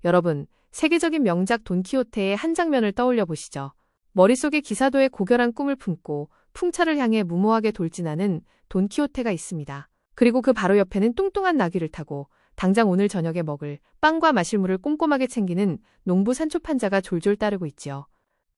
여러분, 세계적인 명작 돈키호테의 한 장면을 떠올려 보시죠. 머릿속에 기사도의 고결한 꿈을 품고 풍차를 향해 무모하게 돌진하는 돈키호테가 있습니다. 그리고 그 바로 옆에는 뚱뚱한 나귀를 타고 당장 오늘 저녁에 먹을 빵과 마실 물을 꼼꼼하게 챙기는 농부 산초판자가 졸졸 따르고 있지요.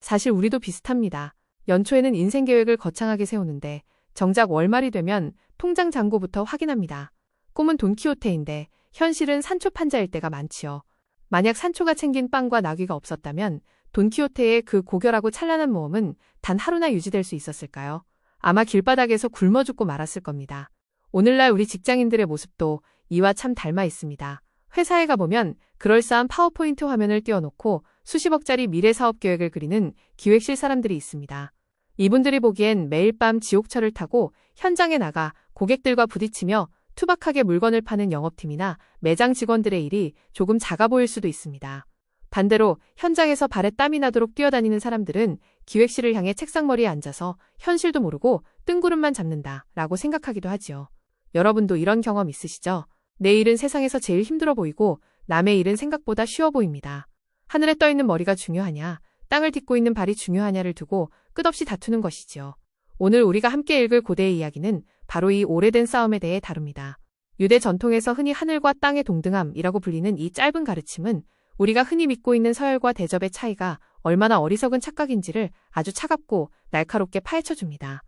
사실 우리도 비슷합니다. 연초에는 인생 계획을 거창하게 세우는데 정작 월말이 되면 통장 잔고부터 확인합니다. 꿈은 돈키호테인데 현실은 산초판자일 때가 많지요. 만약 산초가 챙긴 빵과 나귀가 없었다면 돈키호테의 그 고결하고 찬란한 모험은 단 하루나 유지될 수 있었을까요? 아마 길바닥에서 굶어 죽고 말았을 겁니다. 오늘날 우리 직장인들의 모습도 이와 참 닮아 있습니다. 회사에 가보면 그럴싸한 파워포인트 화면을 띄워놓고 수십억짜리 미래 사업 계획을 그리는 기획실 사람들이 있습니다. 이분들이 보기엔 매일 밤 지옥철을 타고 현장에 나가 고객들과 부딪히며 투박하게 물건을 파는 영업팀이나 매장 직원들의 일이 조금 작아 보일 수도 있습니다. 반대로 현장에서 발에 땀이 나도록 뛰어다니는 사람들은 기획실을 향해 책상머리에 앉아서 현실도 모르고 뜬구름만 잡는다 라고 생각하기도 하지요. 여러분도 이런 경험 있으시죠? 내 일은 세상에서 제일 힘들어 보이고 남의 일은 생각보다 쉬워 보입니다. 하늘에 떠있는 머리가 중요하냐, 땅을 딛고 있는 발이 중요하냐를 두고 끝없이 다투는 것이지요. 오늘 우리가 함께 읽을 고대의 이야기는 바로 이 오래된 싸움에 대해 다룹니다. 유대 전통에서 흔히 하늘과 땅의 동등함이라고 불리는 이 짧은 가르침은 우리가 흔히 믿고 있는 서열과 대접의 차이가 얼마나 어리석은 착각인지를 아주 차갑고 날카롭게 파헤쳐줍니다.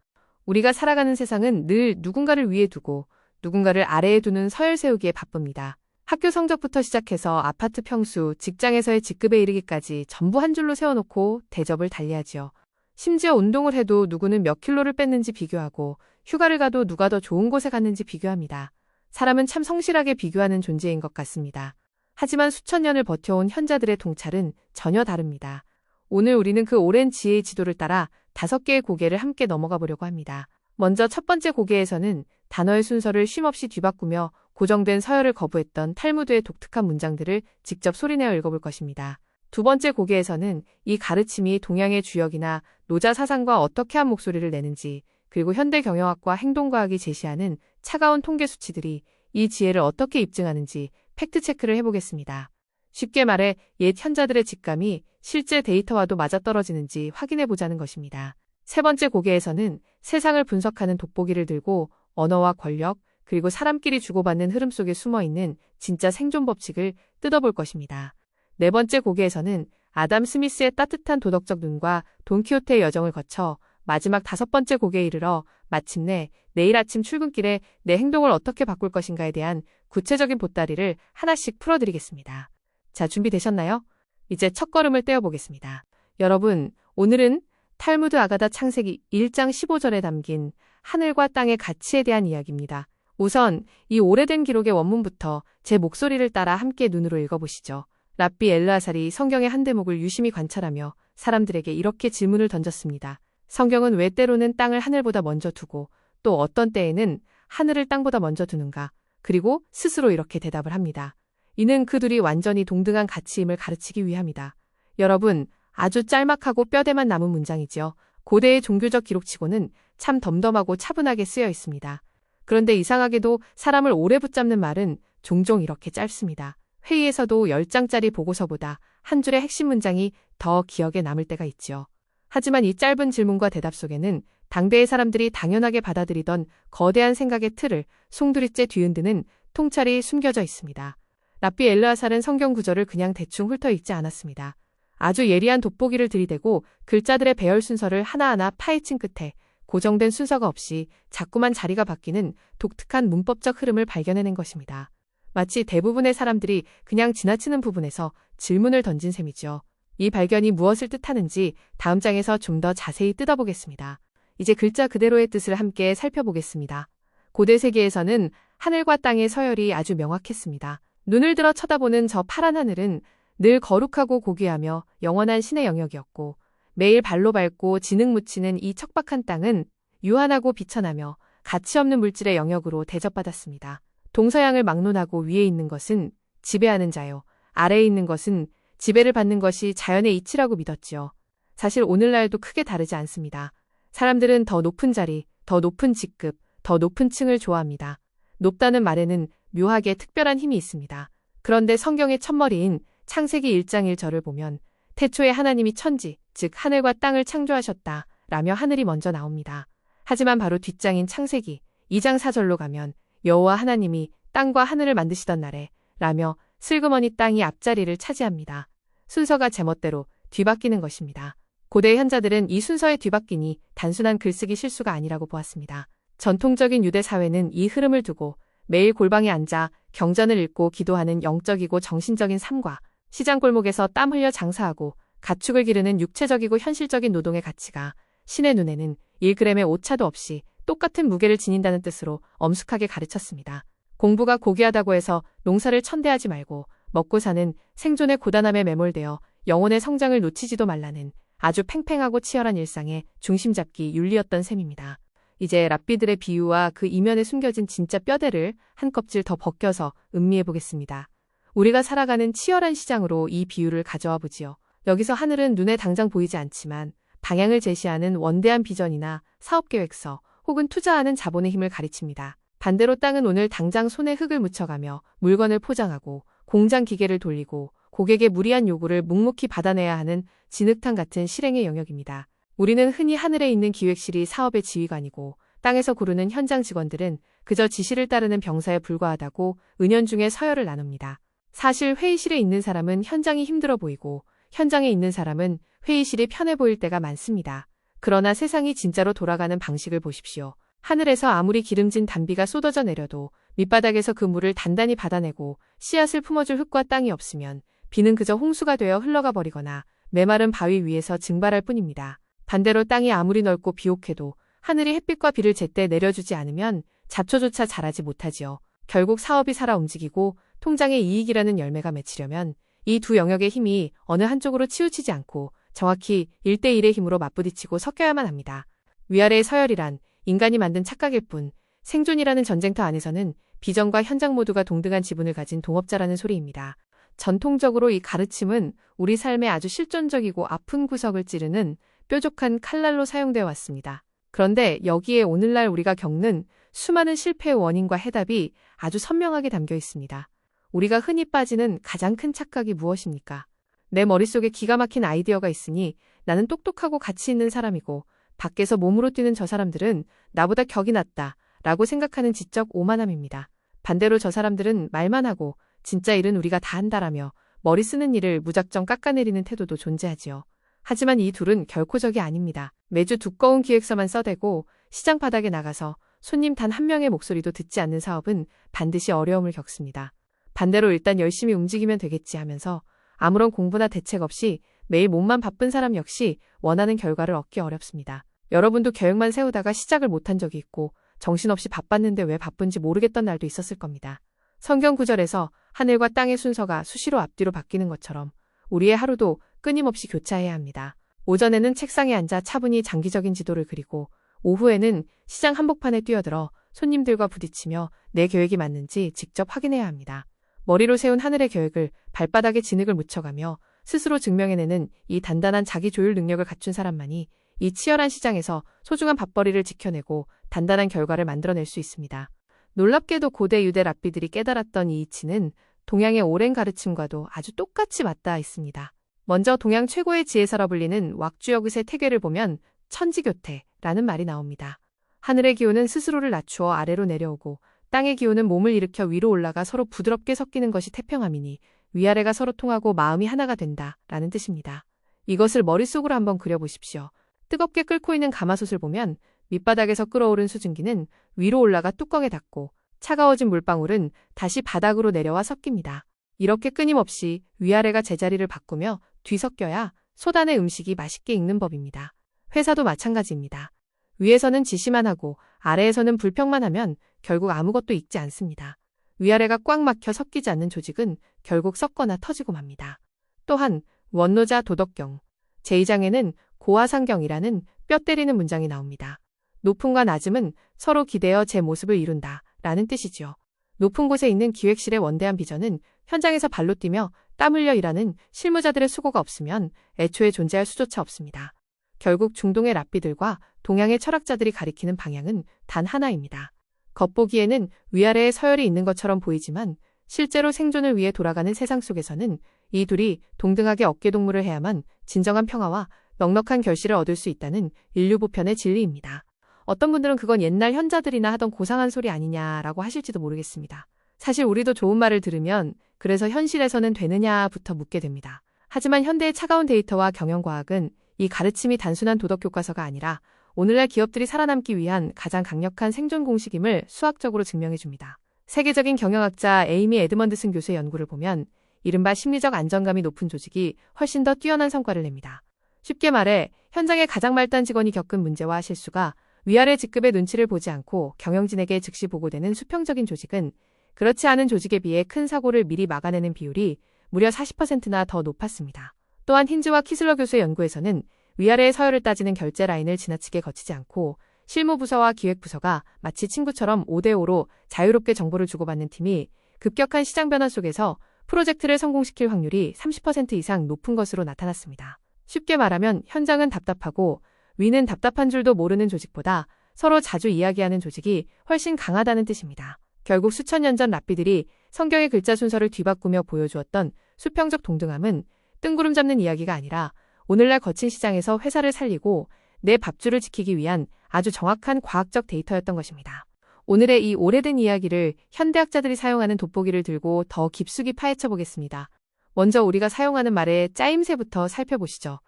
우리가 살아가는 세상은 늘 누군가를 위에 두고 누군가를 아래에 두는 서열 세우기에 바쁩니다. 학교 성적부터 시작해서 아파트 평수, 직장에서의 직급에 이르기까지 전부 한 줄로 세워놓고 대접을 달리하지요. 심지어 운동을 해도 누구는 몇 킬로를 뺐는지 비교하고 휴가를 가도 누가 더 좋은 곳에 갔는지 비교합니다. 사람은 참 성실하게 비교하는 존재인 것 같습니다. 하지만 수천 년을 버텨온 현자들의 통찰은 전혀 다릅니다. 오늘 우리는 그 오랜 지혜의 지도를 따라 5개의 고개를 함께 넘어가 보려고 합니다. 먼저 첫 번째 고개에서는 단어의 순서를 쉼없이 뒤바꾸며 고정된 서열을 거부했던 탈무드의 독특한 문장들을 직접 소리내어 읽어볼 것입니다. 두 번째 고개에서는 이 가르침이 동양의 주역이나 노자 사상과 어떻게 한 목소리를 내는지, 그리고 현대 경영학과 행동과학이 제시하는 차가운 통계 수치들이 이 지혜를 어떻게 입증하는지 팩트체크를 해보겠습니다. 쉽게 말해 옛 현자들의 직감이 실제 데이터와도 맞아떨어지는지 확인해보자는 것입니다. 세 번째 고개에서는 세상을 분석하는 돋보기를 들고 언어와 권력, 그리고 사람끼리 주고받는 흐름 속에 숨어있는 진짜 생존 법칙을 뜯어볼 것입니다. 네 번째 고개에서는 아담 스미스의 따뜻한 도덕적 눈과 돈키호테의 여정을 거쳐 마지막 5번째 고개에 이르러 마침내 내일 아침 출근길에 내 행동을 어떻게 바꿀 것인가에 대한 구체적인 보따리를 하나씩 풀어드리겠습니다. 자, 준비되셨나요? 이제 첫걸음을 떼어보겠습니다. 여러분, 오늘은 탈무드 아가다 창세기 1장 15절에 담긴 하늘과 땅의 가치에 대한 이야기입니다. 우선 이 오래된 기록의 원문부터 제 목소리를 따라 함께 눈으로 읽어보시죠. 랍비 엘르아살이 성경의 한 대목을 유심히 관찰하며 사람들에게 이렇게 질문을 던졌습니다. 성경은 왜 때로는 땅을 하늘보다 먼저 두고 또 어떤 때에는 하늘을 땅보다 먼저 두는가? 그리고 스스로 이렇게 대답을 합니다. 이는 그 둘이 완전히 동등한 가치임을 가르치기 위함이다. 여러분, 아주 짤막하고 뼈대만 남은 문장이지요. 고대의 종교적 기록치고는 참 덤덤하고 차분하게 쓰여 있습니다. 그런데 이상하게도 사람을 오래 붙잡는 말은 종종 이렇게 짧습니다. 회의에서도 10장짜리 보고서보다 한 줄의 핵심 문장이 더 기억에 남을 때가 있지요. 하지만 이 짧은 질문과 대답 속에는 당대의 사람들이 당연하게 받아들이던 거대한 생각의 틀을 송두리째 뒤흔드는 통찰이 숨겨져 있습니다. 랍비 엘르아살은 성경 구절을 그냥 대충 훑어 읽지 않았습니다. 아주 예리한 돋보기를 들이대고 글자들의 배열 순서를 하나하나 파헤친 끝에 고정된 순서가 없이 자꾸만 자리가 바뀌는 독특한 문법적 흐름을 발견해낸 것입니다. 마치 대부분의 사람들이 그냥 지나치는 부분에서 질문을 던진 셈이죠. 이 발견이 무엇을 뜻하는지 다음 장에서 좀 더 자세히 뜯어보겠습니다. 이제 글자 그대로의 뜻을 함께 살펴보겠습니다. 고대 세계에서는 하늘과 땅의 서열이 아주 명확했습니다. 눈을 들어 쳐다보는 저 파란 하늘은 늘 거룩하고 고귀하며 영원한 신의 영역이었고, 매일 발로 밟고 진흙 묻히는 이 척박한 땅은 유한하고 비천하며 가치 없는 물질의 영역으로 대접받았습니다. 동서양을 막론하고 위에 있는 것은 지배하는 자요, 아래에 있는 것은 지배를 받는 것이 자연의 이치라고 믿었지요. 사실 오늘날도 크게 다르지 않습니다. 사람들은 더 높은 자리, 더 높은 직급, 더 높은 층을 좋아합니다. 높다는 말에는 묘하게 특별한 힘이 있습니다. 그런데 성경의 첫머리인 창세기 1장 1절을 보면 태초에 하나님이 천지, 즉 하늘과 땅을 창조하셨다 라며 하늘이 먼저 나옵니다. 하지만 바로 뒷장인 창세기 2장 4절로 가면 여호와 하나님이 땅과 하늘을 만드시던 날에 라며 슬그머니 땅이 앞자리를 차지합니다. 순서가 제멋대로 뒤바뀌는 것입니다. 고대 현자들은 이 순서의 뒤바뀌니 단순한 글쓰기 실수가 아니라고 보았습니다. 전통적인 유대 사회는 이 흐름을 두고 매일 골방에 앉아 경전을 읽고 기도하는 영적이고 정신적인 삶과 시장 골목에서 땀 흘려 장사하고 가축을 기르는 육체적이고 현실적인 노동의 가치가 신의 눈에는 1g의 오차도 없이 똑같은 무게를 지닌다는 뜻으로 엄숙하게 가르쳤습니다. 공부가 고귀하다고 해서 농사를 천대하지 말고 먹고 사는 생존의 고단함에 매몰되어 영혼의 성장을 놓치지도 말라는 아주 팽팽하고 치열한 일상의 중심 잡기 윤리였던 셈입니다. 이제 랍비들의 비유와 그 이면에 숨겨진 진짜 뼈대를 한 껍질 더 벗겨서 음미해 보겠습니다. 우리가 살아가는 치열한 시장으로 이 비유를 가져와 보지요. 여기서 하늘은 눈에 당장 보이지 않지만 방향을 제시하는 원대한 비전이나 사업계획서 혹은 투자하는 자본의 힘을 가리킵니다. 반대로 땅은 오늘 당장 손에 흙을 묻혀가며 물건을 포장하고 공장 기계를 돌리고 고객의 무리한 요구를 묵묵히 받아내야 하는 진흙탕 같은 실행의 영역입니다. 우리는 흔히 하늘에 있는 기획실이 사업의 지휘관이고 땅에서 구르는 현장 직원들은 그저 지시를 따르는 병사에 불과하다고 은연중에 서열을 나눕니다. 사실 회의실에 있는 사람은 현장이 힘들어 보이고 현장에 있는 사람은 회의실이 편해 보일 때가 많습니다. 그러나 세상이 진짜로 돌아가는 방식을 보십시오. 하늘에서 아무리 기름진 단비가 쏟아져 내려도 밑바닥에서 그 물을 단단히 받아내고 씨앗을 품어줄 흙과 땅이 없으면 비는 그저 홍수가 되어 흘러가 버리거나 메마른 바위 위에서 증발할 뿐입니다. 반대로 땅이 아무리 넓고 비옥해도 하늘이 햇빛과 비를 제때 내려주지 않으면 잡초조차 자라지 못하지요. 결국 사업이 살아 움직이고 통장에 이익이라는 열매가 맺히려면 이 두 영역의 힘이 어느 한쪽으로 치우치지 않고 정확히 1대1의 힘으로 맞부딪히고 섞여야만 합니다. 위아래의 서열이란 인간이 만든 착각일 뿐 생존이라는 전쟁터 안에서는 비전과 현장 모두가 동등한 지분을 가진 동업자라는 소리입니다. 전통적으로 이 가르침은 우리 삶의 아주 실존적이고 아픈 구석을 찌르는 뾰족한 칼날로 사용되어 왔습니다. 그런데 여기에 오늘날 우리가 겪는 수많은 실패의 원인과 해답이 아주 선명하게 담겨 있습니다. 우리가 흔히 빠지는 가장 큰 착각이 무엇입니까? 내 머릿속에 기가 막힌 아이디어가 있으니 나는 똑똑하고 가치 있는 사람이고 밖에서 몸으로 뛰는 저 사람들은 나보다 격이 낮다 라고 생각하는 지적 오만함입니다. 반대로 저 사람들은 말만 하고 진짜 일은 우리가 다 한다라며 머리 쓰는 일을 무작정 깎아내리는 태도도 존재하지요. 하지만 이 둘은 결코 적이 아닙니다. 매주 두꺼운 기획서만 써대고 시장 바닥에 나가서 손님 단 한 명의 목소리도 듣지 않는 사업은 반드시 어려움을 겪습니다. 반대로 일단 열심히 움직이면 되겠지 하면서 아무런 공부나 대책 없이 매일 몸만 바쁜 사람 역시 원하는 결과를 얻기 어렵습니다. 여러분도 계획만 세우다가 시작을 못한 적이 있고 정신없이 바빴는데 왜 바쁜지 모르겠던 날도 있었을 겁니다. 성경 구절에서 하늘과 땅의 순서가 수시로 앞뒤로 바뀌는 것처럼 우리의 하루도 끊임없이 교차해야 합니다. 오전에는 책상에 앉아 차분히 장기적인 지도를 그리고 오후에는 시장 한복판에 뛰어들어 손님들과 부딪히며 내 계획이 맞는지 직접 확인해야 합니다. 머리로 세운 하늘의 계획을 발바닥에 진흙을 묻혀가며 스스로 증명해내는 이 단단한 자기 조율 능력을 갖춘 사람만이 이 치열한 시장에서 소중한 밥벌이를 지켜내고 단단한 결과를 만들어낼 수 있습니다. 놀랍게도 고대 유대 랍비들이 깨달았던 이 이치는 동양의 오랜 가르침과도 아주 똑같이 맞닿아 있습니다. 먼저 동양 최고의 지혜서라 불리는 왁주역의세 태괴를 보면 천지교태라는 말이 나옵니다. 하늘의 기운은 스스로를 낮추어 아래로 내려오고 땅의 기운은 몸을 일으켜 위로 올라가 서로 부드럽게 섞이는 것이 태평함이니 위아래가 서로 통하고 마음이 하나가 된다라는 뜻입니다. 이것을 머릿속으로 한번 그려보십시오. 뜨겁게 끓고 있는 가마솥을 보면 밑바닥에서 끓어오른 수증기는 위로 올라가 뚜껑에 닿고 차가워진 물방울은 다시 바닥으로 내려와 섞입니다. 이렇게 끊임없이 위아래가 제자리를 바꾸며 뒤섞여야 솥 안의 음식이 맛있게 익는 법입니다. 회사도 마찬가지입니다. 위에서는 지시만 하고 아래에서는 불평만 하면 결국 아무것도 익지 않습니다. 위아래가 꽉 막혀 섞이지 않는 조직은 결국 썩거나 터지고 맙니다. 또한 원노자 도덕경 제2장에는 고하상경이라는 뼈 때리는 문장이 나옵니다. 높음과 낮음은 서로 기대어 제 모습을 이룬다 라는 뜻이지요. 높은 곳에 있는 기획실의 원대한 비전은 현장에서 발로 뛰며 땀 흘려 일하는 실무자들의 수고가 없으면 애초에 존재할 수조차 없습니다. 결국 중동의 랍비들과 동양의 철학자들이 가리키는 방향은 단 하나입니다. 겉보기에는 위아래에 서열이 있는 것처럼 보이지만 실제로 생존을 위해 돌아가는 세상 속에서는 이 둘이 동등하게 어깨동무를 해야만 진정한 평화와 넉넉한 결실을 얻을 수 있다는 인류 보편의 진리입니다. 어떤 분들은 그건 옛날 현자들이나 하던 고상한 소리 아니냐라고 하실지도 모르겠습니다. 사실 우리도 좋은 말을 들으면 그래서 현실에서는 되느냐부터 묻게 됩니다. 하지만 현대의 차가운 데이터와 경영과학은 이 가르침이 단순한 도덕 교과서가 아니라 오늘날 기업들이 살아남기 위한 가장 강력한 생존 공식임을 수학적으로 증명해 줍니다. 세계적인 경영학자 에이미 에드먼드슨 교수의 연구를 보면 이른바 심리적 안정감이 높은 조직이 훨씬 더 뛰어난 성과를 냅니다. 쉽게 말해 현장의 가장 말단 직원이 겪은 문제와 실수가 위아래 직급의 눈치를 보지 않고 경영진에게 즉시 보고되는 수평적인 조직은 그렇지 않은 조직에 비해 큰 사고를 미리 막아내는 비율이 무려 40%나 더 높았습니다. 또한 힌즈와 키슬러 교수의 연구에서는 위아래의 서열을 따지는 결제 라인을 지나치게 거치지 않고 실무부서와 기획부서가 마치 친구처럼 5대5로 자유롭게 정보를 주고받는 팀이 급격한 시장 변화 속에서 프로젝트를 성공시킬 확률이 30% 이상 높은 것으로 나타났습니다. 쉽게 말하면 현장은 답답하고 위는 답답한 줄도 모르는 조직보다 서로 자주 이야기하는 조직이 훨씬 강하다는 뜻입니다. 결국 수천 년 전 랍비들이 성경의 글자 순서를 뒤바꾸며 보여주었던 수평적 동등함은 뜬구름 잡는 이야기가 아니라 오늘날 거친 시장에서 회사를 살리고 내 밥줄을 지키기 위한 아주 정확한 과학적 데이터였던 것입니다. 오늘의 이 오래된 이야기를 현대학자들이 사용하는 돋보기를 들고 더 깊숙이 파헤쳐 보겠습니다. 먼저 우리가 사용하는 말의 짜임새부터 살펴보시죠.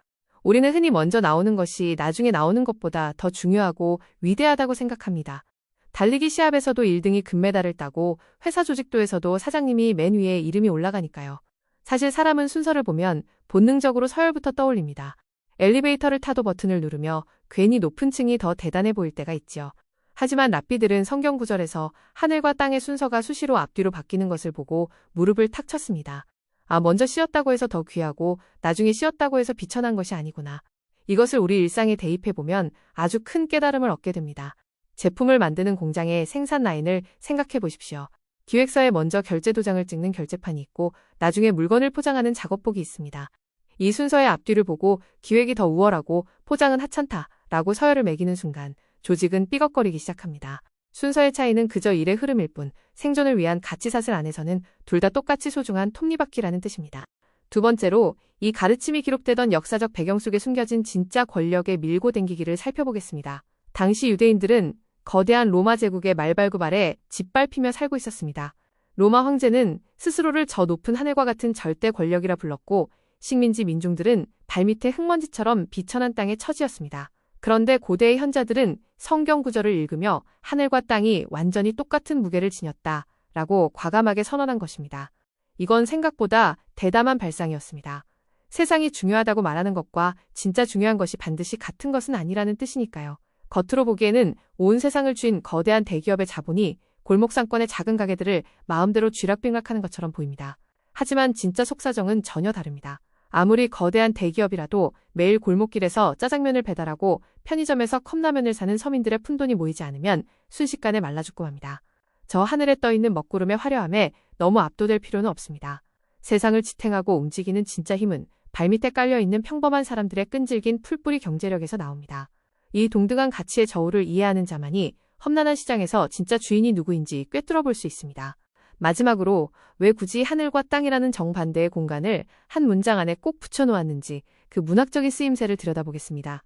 우리는 흔히 먼저 나오는 것이 나중에 나오는 것보다 더 중요하고 위대하다고 생각합니다. 달리기 시합에서도 1등이 금메달을 따고 회사 조직도에서도 사장님이 맨 위에 이름이 올라가니까요. 사실 사람은 순서를 보면 본능적으로 서열부터 떠올립니다. 엘리베이터를 타도 버튼을 누르며 괜히 높은 층이 더 대단해 보일 때가 있지요. 하지만 랍비들은 성경 구절에서 하늘과 땅의 순서가 수시로 앞뒤로 바뀌는 것을 보고 무릎을 탁 쳤습니다. 아, 먼저 씌었다고 해서 더 귀하고 나중에 씌었다고 해서 비천한 것이 아니구나. 이것을 우리 일상에 대입해보면 아주 큰 깨달음을 얻게 됩니다. 제품을 만드는 공장의 생산 라인을 생각해 보십시오. 기획서에 먼저 결제 도장을 찍는 결제판이 있고 나중에 물건을 포장하는 작업복이 있습니다. 이 순서의 앞뒤를 보고 기획이 더 우월하고 포장은 하찮다라고 서열을 매기는 순간 조직은 삐걱거리기 시작합니다. 순서의 차이는 그저 일의 흐름일 뿐 생존을 위한 가치사슬 안에서는 둘 다 똑같이 소중한 톱니바퀴라는 뜻입니다. 두 번째로 이 가르침이 기록되던 역사적 배경 속에 숨겨진 진짜 권력의 밀고 당기기를 살펴보겠습니다. 당시 유대인들은 거대한 로마 제국의 말발굽 아래 짓밟히며 살고 있었습니다. 로마 황제는 스스로를 저 높은 하늘과 같은 절대 권력이라 불렀고 식민지 민중들은 발밑에 흙먼지처럼 비천한 땅의 처지였습니다. 그런데 고대의 현자들은 성경 구절을 읽으며 하늘과 땅이 완전히 똑같은 무게를 지녔다라고 과감하게 선언한 것입니다. 이건 생각보다 대담한 발상이었습니다. 세상이 중요하다고 말하는 것과 진짜 중요한 것이 반드시 같은 것은 아니라는 뜻이니까요. 겉으로 보기에는 온 세상을 쥔 거대한 대기업의 자본이 골목 상권의 작은 가게들을 마음대로 쥐락펴락하는 것처럼 보입니다. 하지만 진짜 속사정은 전혀 다릅니다. 아무리 거대한 대기업이라도 매일 골목길에서 짜장면을 배달하고 편의점에서 컵라면을 사는 서민들의 푼돈이 모이지 않으면 순식간에 말라 죽고 맙니다. 저 하늘에 떠있는 먹구름의 화려함에 너무 압도될 필요는 없습니다. 세상을 지탱하고 움직이는 진짜 힘은 발밑에 깔려있는 평범한 사람들의 끈질긴 풀뿌리 경제력에서 나옵니다. 이 동등한 가치의 저울을 이해하는 자만이 험난한 시장에서 진짜 주인이 누구인지 꿰뚫어 볼 수 있습니다. 마지막으로 왜 굳이 하늘과 땅이라는 정반대의 공간을 한 문장 안에 꼭 붙여놓았는지 그 문학적인 쓰임새를 들여다보겠습니다.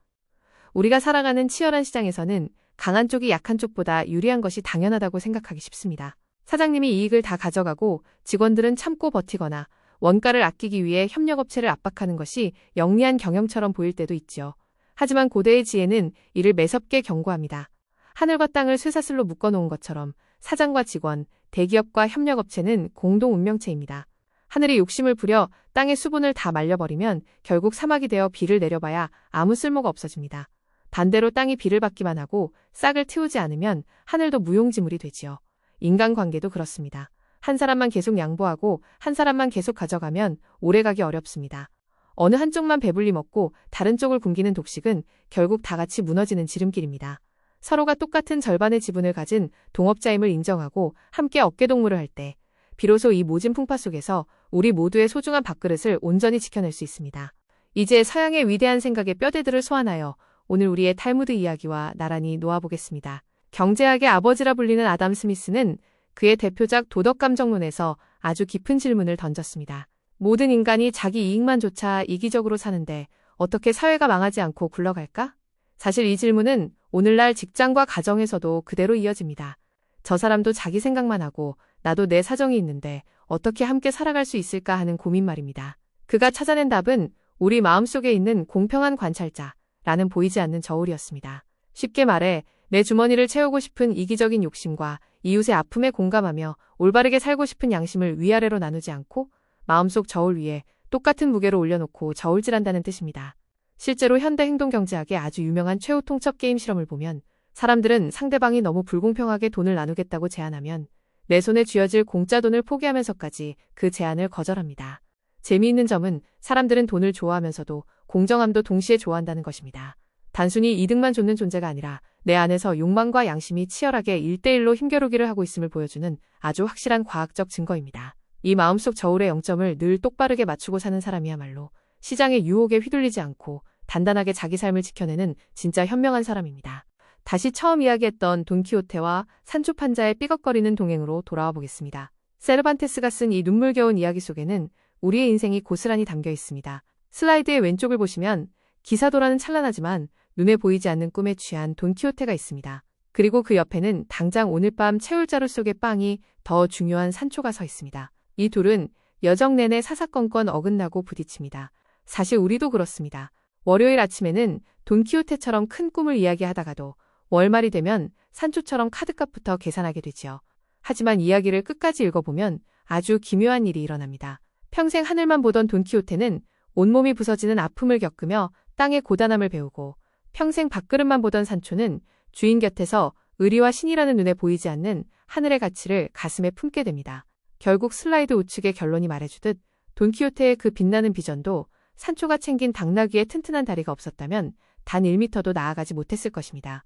우리가 살아가는 치열한 시장에서는 강한 쪽이 약한 쪽보다 유리한 것이 당연하다고 생각하기 쉽습니다. 사장님이 이익을 다 가져가고 직원들은 참고 버티거나 원가를 아끼기 위해 협력업체를 압박하는 것이 영리한 경영처럼 보일 때도 있지요. 하지만 고대의 지혜는 이를 매섭게 경고합니다. 하늘과 땅을 쇠사슬로 묶어놓은 것처럼 사장과 직원, 대기업과 협력업체는 공동 운명체입니다. 하늘이 욕심을 부려 땅의 수분을 다 말려버리면 결국 사막이 되어 비를 내려봐야 아무 쓸모가 없어집니다. 반대로 땅이 비를 받기만 하고 싹을 틔우지 않으면 하늘도 무용지물이 되지요. 인간관계도 그렇습니다. 한 사람만 계속 양보하고 한 사람만 계속 가져가면 오래가기 어렵습니다. 어느 한쪽만 배불리 먹고 다른 쪽을 굶기는 독식은 결국 다 같이 무너지는 지름길입니다. 서로가 똑같은 절반의 지분을 가진 동업자임을 인정하고 함께 어깨동무를 할 때 비로소 이 모진 풍파 속에서 우리 모두의 소중한 밥그릇을 온전히 지켜낼 수 있습니다. 이제 서양의 위대한 생각의 뼈대들을 소환하여 오늘 우리의 탈무드 이야기와 나란히 놓아보겠습니다. 경제학의 아버지라 불리는 아담 스미스는 그의 대표작 도덕감정론에서 아주 깊은 질문을 던졌습니다. 모든 인간이 자기 이익만 쫓아 이기적으로 사는데 어떻게 사회가 망하지 않고 굴러갈까? 사실 이 질문은 오늘날 직장과 가정에서도 그대로 이어집니다. 저 사람도 자기 생각만 하고 나도 내 사정이 있는데 어떻게 함께 살아갈 수 있을까 하는 고민 말입니다. 그가 찾아낸 답은 우리 마음속에 있는 공평한 관찰자라는 보이지 않는 저울이었습니다. 쉽게 말해 내 주머니를 채우고 싶은 이기적인 욕심과 이웃의 아픔에 공감하며 올바르게 살고 싶은 양심을 위아래로 나누지 않고 마음속 저울 위에 똑같은 무게로 올려놓고 저울질한다는 뜻입니다. 실제로 현대 행동경제학의 아주 유명한 최후 통첩 게임 실험을 보면 사람들은 상대방이 너무 불공평하게 돈을 나누겠다고 제안하면 내 손에 쥐어질 공짜 돈을 포기하면서까지 그 제안을 거절합니다. 재미있는 점은 사람들은 돈을 좋아하면서도 공정함도 동시에 좋아한다는 것입니다. 단순히 이득만 좇는 존재가 아니라 내 안에서 욕망과 양심이 치열하게 1대1로 힘겨루기를 하고 있음을 보여주는 아주 확실한 과학적 증거입니다. 이 마음속 저울의 0점을 늘 똑바르게 맞추고 사는 사람이야말로 시장의 유혹에 휘둘리지 않고 단단하게 자기 삶을 지켜내는 진짜 현명한 사람입니다. 다시 처음 이야기했던 돈키호테와 산초 판자의 삐걱거리는 동행으로 돌아와 보겠습니다. 세르반테스가 쓴 이 눈물겨운 이야기 속에는 우리의 인생이 고스란히 담겨 있습니다. 슬라이드의 왼쪽을 보시면 기사도라는 찬란하지만 눈에 보이지 않는 꿈에 취한 돈키호테가 있습니다. 그리고 그 옆에는 당장 오늘 밤 채울 자루 속의 빵이 더 중요한 산초가 서 있습니다. 이 둘은 여정 내내 사사건건 어긋나고 부딪힙니다. 사실 우리도 그렇습니다. 월요일 아침에는 돈키호테처럼 큰 꿈을 이야기하다가도 월말이 되면 산초처럼 카드값부터 계산하게 되지요. 하지만 이야기를 끝까지 읽어보면 아주 기묘한 일이 일어납니다. 평생 하늘만 보던 돈키호테는 온몸이 부서지는 아픔을 겪으며 땅의 고단함을 배우고 평생 밥그릇만 보던 산초는 주인 곁에서 의리와 신이라는 눈에 보이지 않는 하늘의 가치를 가슴에 품게 됩니다. 결국 슬라이드 우측의 결론이 말해주듯 돈키호테의 그 빛나는 비전도 산초가 챙긴 당나귀의 튼튼한 다리가 없었다면 단 1m도 나아가지 못했을 것입니다.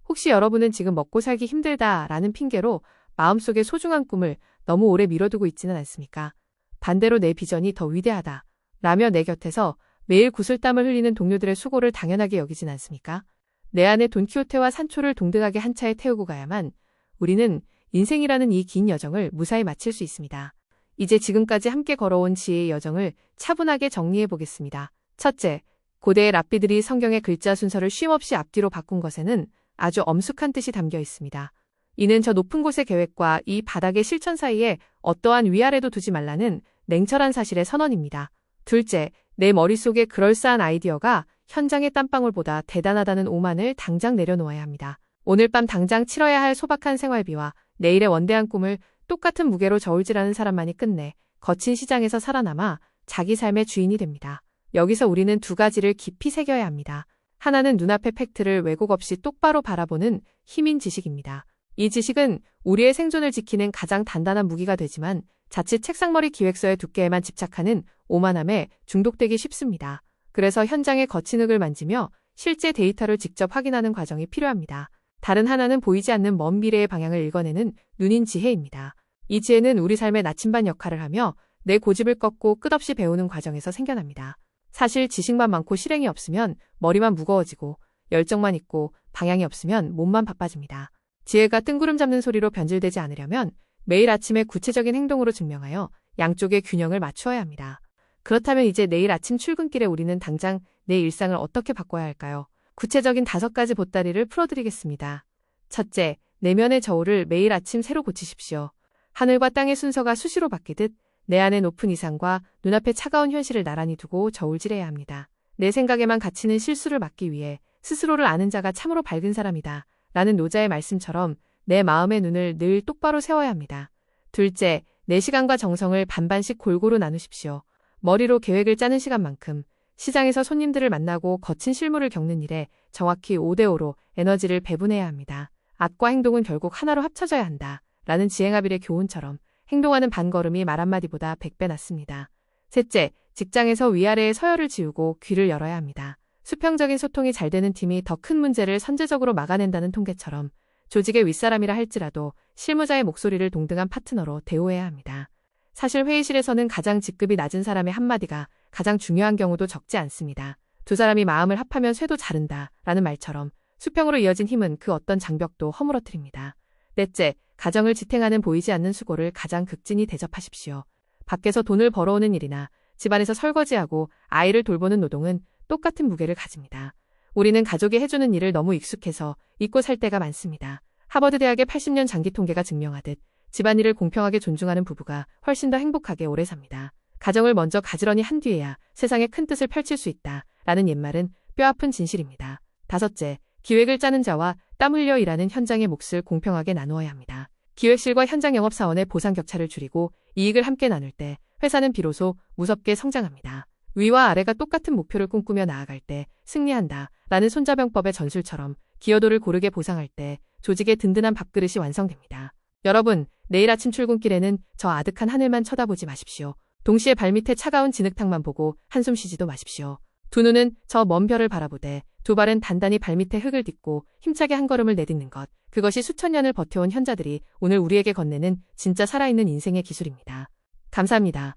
혹시 여러분은 지금 먹고 살기 힘들다라는 핑계로 마음속의 소중한 꿈을 너무 오래 미뤄두고 있지는 않습니까? 반대로 내 비전이 더 위대하다 라며 내 곁에서 매일 구슬땀을 흘리는 동료들의 수고를 당연하게 여기진 않습니까? 내 안에 돈키호테와 산초를 동등하게 한 차에 태우고 가야만 우리는 인생이라는 이 긴 여정을 무사히 마칠 수 있습니다. 이제 지금까지 함께 걸어온 지혜의 여정을 차분하게 정리해 보겠습니다. 첫째, 고대의 랍비들이 성경의 글자 순서를 쉼없이 앞뒤로 바꾼 것에는 아주 엄숙한 뜻이 담겨 있습니다. 이는 저 높은 곳의 계획과 이 바닥의 실천 사이에 어떠한 위아래도 두지 말라는 냉철한 사실의 선언입니다. 둘째, 내 머릿속에 그럴싸한 아이디어가 현장의 땀방울보다 대단하다는 오만을 당장 내려놓아야 합니다. 오늘 밤 당장 치러야 할 소박한 생활비와 내일의 원대한 꿈을 똑같은 무게로 저울질하는 사람만이 끝내 거친 시장에서 살아남아 자기 삶의 주인이 됩니다. 여기서 우리는 두 가지를 깊이 새겨야 합니다. 하나는 눈앞의 팩트를 왜곡 없이 똑바로 바라보는 힘인 지식입니다. 이 지식은 우리의 생존을 지키는 가장 단단한 무기가 되지만 자칫 책상머리 기획서의 두께에만 집착하는 오만함에 중독되기 쉽습니다. 그래서 현장의 거친 흙을 만지며 실제 데이터를 직접 확인하는 과정이 필요합니다. 다른 하나는 보이지 않는 먼 미래의 방향을 읽어내는 눈인 지혜입니다. 이 지혜는 우리 삶의 나침반 역할을 하며 내 고집을 꺾고 끝없이 배우는 과정에서 생겨납니다. 사실 지식만 많고 실행이 없으면 머리만 무거워지고 열정만 있고 방향이 없으면 몸만 바빠집니다. 지혜가 뜬구름 잡는 소리로 변질되지 않으려면 매일 아침에 구체적인 행동으로 증명하여 양쪽의 균형을 맞추어야 합니다. 그렇다면 이제 내일 아침 출근길에 우리는 당장 내 일상을 어떻게 바꿔야 할까요? 구체적인 5가지 보따리를 풀어드리겠습니다. 첫째, 내면의 저울을 매일 아침 새로 고치십시오. 하늘과 땅의 순서가 수시로 바뀌듯 내 안의 높은 이상과 눈앞의 차가운 현실을 나란히 두고 저울질해야 합니다. 내 생각에만 갇히는 실수를 막기 위해 스스로를 아는 자가 참으로 밝은 사람이다 라는 노자의 말씀처럼 내 마음의 눈을 늘 똑바로 세워야 합니다. 둘째, 내 시간과 정성을 반반씩 골고루 나누십시오. 머리로 계획을 짜는 시간만큼 시장에서 손님들을 만나고 거친 실무를 겪는 일에 정확히 5대5로 에너지를 배분해야 합니다. 악과 행동은 결국 하나로 합쳐져야 한다 라는 지행아빌의 교훈처럼 행동하는 반걸음이 말 한마디보다 100배 낫습니다. 셋째, 직장에서 위아래의 서열을 지우고 귀를 열어야 합니다. 수평적인 소통이 잘 되는 팀이 더 큰 문제를 선제적으로 막아낸다는 통계처럼 조직의 윗사람이라 할지라도 실무자의 목소리를 동등한 파트너로 대우해야 합니다. 사실 회의실에서는 가장 직급이 낮은 사람의 한마디가 가장 중요한 경우도 적지 않습니다. 두 사람이 마음을 합하면 쇠도 자른다 라는 말처럼 수평으로 이어진 힘은 그 어떤 장벽도 허물어뜨립니다. 넷째, 가정을 지탱하는 보이지 않는 수고를 가장 극진히 대접하십시오. 밖에서 돈을 벌어오는 일이나 집안에서 설거지하고 아이를 돌보는 노동은 똑같은 무게를 가집니다. 우리는 가족이 해주는 일을 너무 익숙해서 잊고 살 때가 많습니다. 하버드 대학의 80년 장기 통계가 증명하듯 집안일을 공평하게 존중하는 부부가 훨씬 더 행복하게 오래 삽니다. 가정을 먼저 가지런히 한 뒤에야 세상의 큰 뜻을 펼칠 수 있다. 라는 옛말은 뼈아픈 진실입니다. 다섯째, 기획을 짜는 자와 땀 흘려 일하는 현장의 몫을 공평하게 나누어야 합니다. 기획실과 현장 영업사원의 보상 격차를 줄이고 이익을 함께 나눌 때 회사는 비로소 무섭게 성장합니다. 위와 아래가 똑같은 목표를 꿈꾸며 나아갈 때 승리한다. 라는 손자병법의 전술처럼 기여도를 고르게 보상할 때 조직의 든든한 밥그릇이 완성됩니다. 여러분, 내일 아침 출근길에는 저 아득한 하늘만 쳐다보지 마십시오. 동시에 발밑에 차가운 진흙탕만 보고 한숨 쉬지도 마십시오. 두 눈은 저 먼 별을 바라보되 두 발은 단단히 발밑에 흙을 딛고 힘차게 한 걸음을 내딛는 것. 그것이 수천 년을 버텨온 현자들이 오늘 우리에게 건네는 진짜 살아있는 인생의 기술입니다. 감사합니다.